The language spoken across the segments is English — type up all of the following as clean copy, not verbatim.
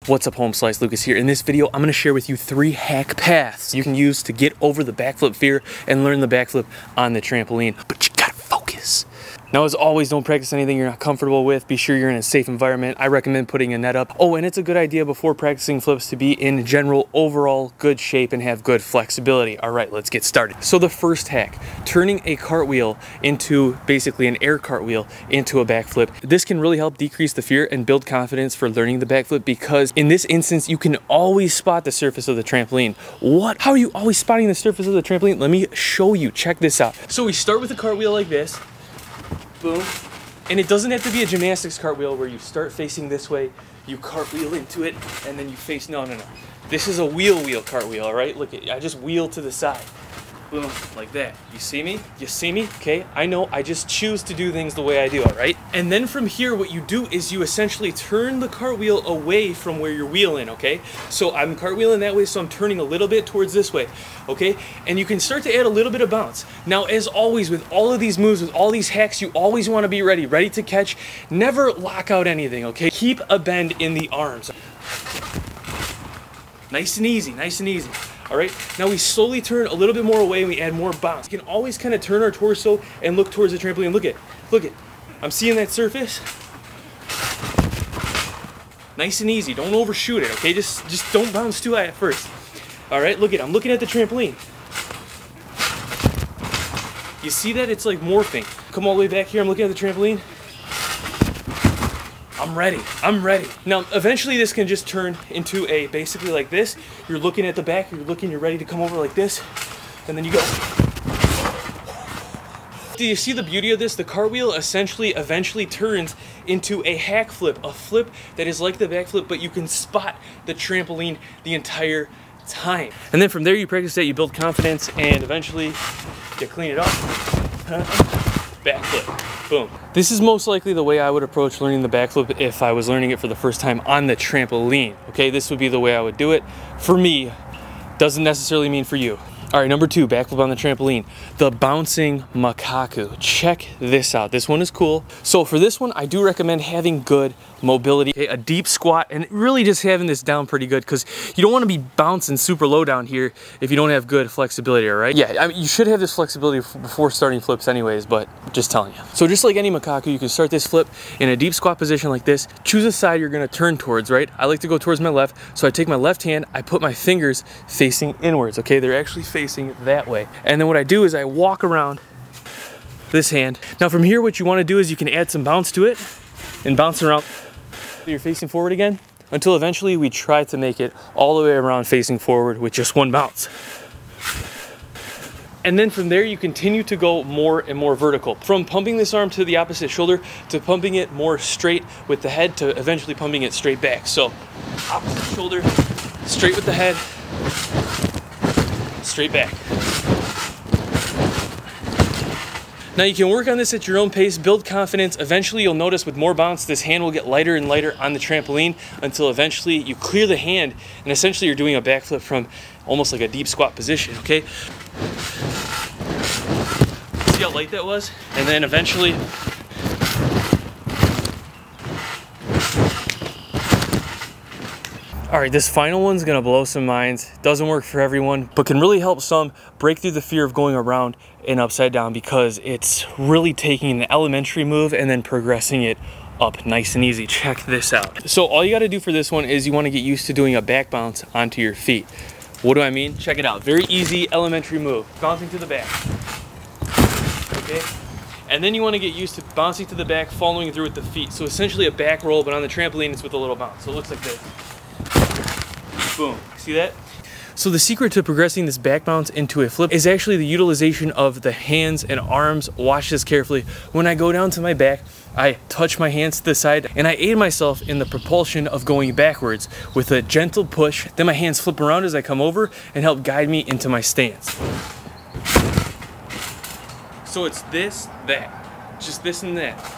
What's up, home slice? Lucas here. In this video, I'm going to share with you 3 hack paths you can use to get over the backflip fear and learn the backflip on the trampoline. But you gotta focus. Now, as always, don't practice anything you're not comfortable with. Be sure you're in a safe environment. I recommend putting a net up. Oh, and it's a good idea before practicing flips to be in general overall good shape and have good flexibility. All right, let's get started. So the first hack, turning a cartwheel into basically an air cartwheel into a backflip. This can really help decrease the fear and build confidence for learning the backflip, because in this instance, you can always spot the surface of the trampoline. What? How are you always spotting the surface of the trampoline? Let me show you. Check this out. So we start with a cartwheel like this. Boom. And it doesn't have to be a gymnastics cartwheel where you start facing this way, you cartwheel into it, and then you face, no. This is a wheel cartwheel, all right? Look, I just wheel to the side. Boom, like that. You see me? You see me? Okay, I know, I just choose to do things the way I do, all right? And then from here, what you do is you essentially turn the cartwheel away from where you're wheeling, okay? So I'm cartwheeling that way, so I'm turning a little bit towards this way, okay? And you can start to add a little bit of bounce. Now, as always, with all of these moves, with all these hacks, you always want to be ready to catch. Never lock out anything, okay? Keep a bend in the arms. Nice and easy, nice and easy. All right, now we slowly turn a little bit more away and we add more bounce. You can always kind of turn our torso and look towards the trampoline. Look at, I'm seeing that surface. Nice and easy, don't overshoot it, okay? Just don't bounce too high at first. All right, I'm looking at the trampoline. You see that? It's like morphing. Come all the way back here, I'm looking at the trampoline. I'm ready. Now, eventually this can just turn into a, basically like this. You're looking at the back, you're ready to come over like this, and then you go. Do you see the beauty of this? The cartwheel essentially eventually turns into a hack flip, a flip that is like the backflip, but you can spot the trampoline the entire time. And then from there, you practice that, you build confidence, and eventually you clean it up. Backflip. Boom. This is most likely the way I would approach learning the backflip if I was learning it for the first time on the trampoline. Okay, this would be the way I would do it. For me, doesn't necessarily mean for you. All right, number 2, backflip on the trampoline. The bouncing macaque. Check this out. This one is cool. So for this one, I do recommend having good mobility, okay, a deep squat, and really just having this down pretty good, because you don't want to be bouncing super low down here if you don't have good flexibility, all right? Yeah, I mean, you should have this flexibility before starting flips anyways, but just telling you. So just like any macaque, you can start this flip in a deep squat position like this. Choose a side you're going to turn towards, right? I like to go towards my left, so I take my left hand, I put my fingers facing inwards, okay? They're actually facing that way. And then what I do is I walk around this hand. Now from here, what you want to do is you can add some bounce to it and bounce around. You're facing forward again until eventually we try to make it all the way around facing forward with just one bounce. And then from there, you continue to go more and more vertical. From pumping this arm to the opposite shoulder to pumping it more straight with the head to eventually pumping it straight back. So opposite shoulder, straight with the head, straight back. Now you can work on this at your own pace, build confidence. Eventually you'll notice with more bounce, this hand will get lighter and lighter on the trampoline until eventually you clear the hand and essentially you're doing a backflip from almost like a deep squat position, okay? See how light that was? And then eventually, all right, this final one's gonna blow some minds. Doesn't work for everyone, but can really help some break through the fear of going around and upside down, because it's really taking the elementary move and then progressing it up nice and easy. Check this out. So all you gotta do for this one is you wanna get used to doing a back bounce onto your feet. What do I mean? Check it out. Very easy elementary move. Bouncing to the back. Okay? And then you wanna get used to bouncing to the back, following through with the feet. So essentially a back roll, but on the trampoline it's with a little bounce. So it looks like this. Boom, see that? So the secret to progressing this back bounce into a flip is actually the utilization of the hands and arms. Watch this carefully. When I go down to my back, I touch my hands to the side and I aid myself in the propulsion of going backwards with a gentle push. Then my hands flip around as I come over and help guide me into my stance. So it's this, that, just this and that.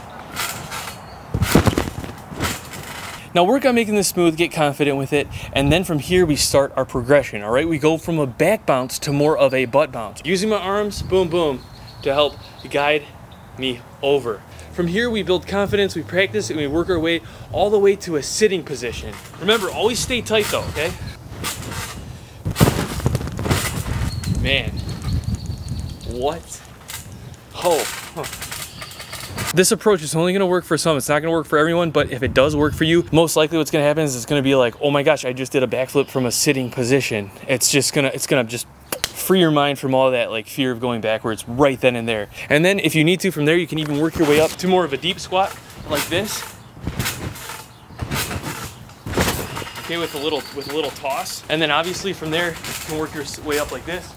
Now work on making this smooth, get confident with it, and then from here we start our progression, all right? We go from a back bounce to more of a butt bounce. Using my arms, boom, boom, to help guide me over. From here, we build confidence, we practice, and we work our way all the way to a sitting position. Remember, always stay tight though, okay? Man, what? Oh, huh. This approach is only gonna work for some. It's not gonna work for everyone, but if it does work for you, most likely what's gonna happen is it's gonna be like, oh my gosh, I just did a backflip from a sitting position. It's gonna just free your mind from all that like fear of going backwards right then and there. And then if you need to, from there, you can even work your way up to more of a deep squat like this. Okay, with a little toss. And then obviously from there, you can work your way up like this.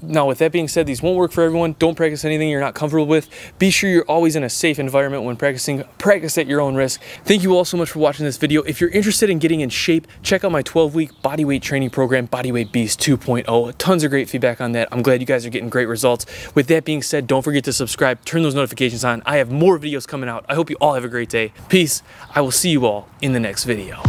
Now, with that being said, these won't work for everyone. Don't practice anything you're not comfortable with. Be sure you're always in a safe environment when practicing. Practice at your own risk. Thank you all so much for watching this video. If you're interested in getting in shape, check out my 12-week bodyweight training program, Bodyweight Beast 2.0. Tons of great feedback on that. I'm glad you guys are getting great results. With that being said, don't forget to subscribe. Turn those notifications on. I have more videos coming out. I hope you all have a great day. Peace. I will see you all in the next video.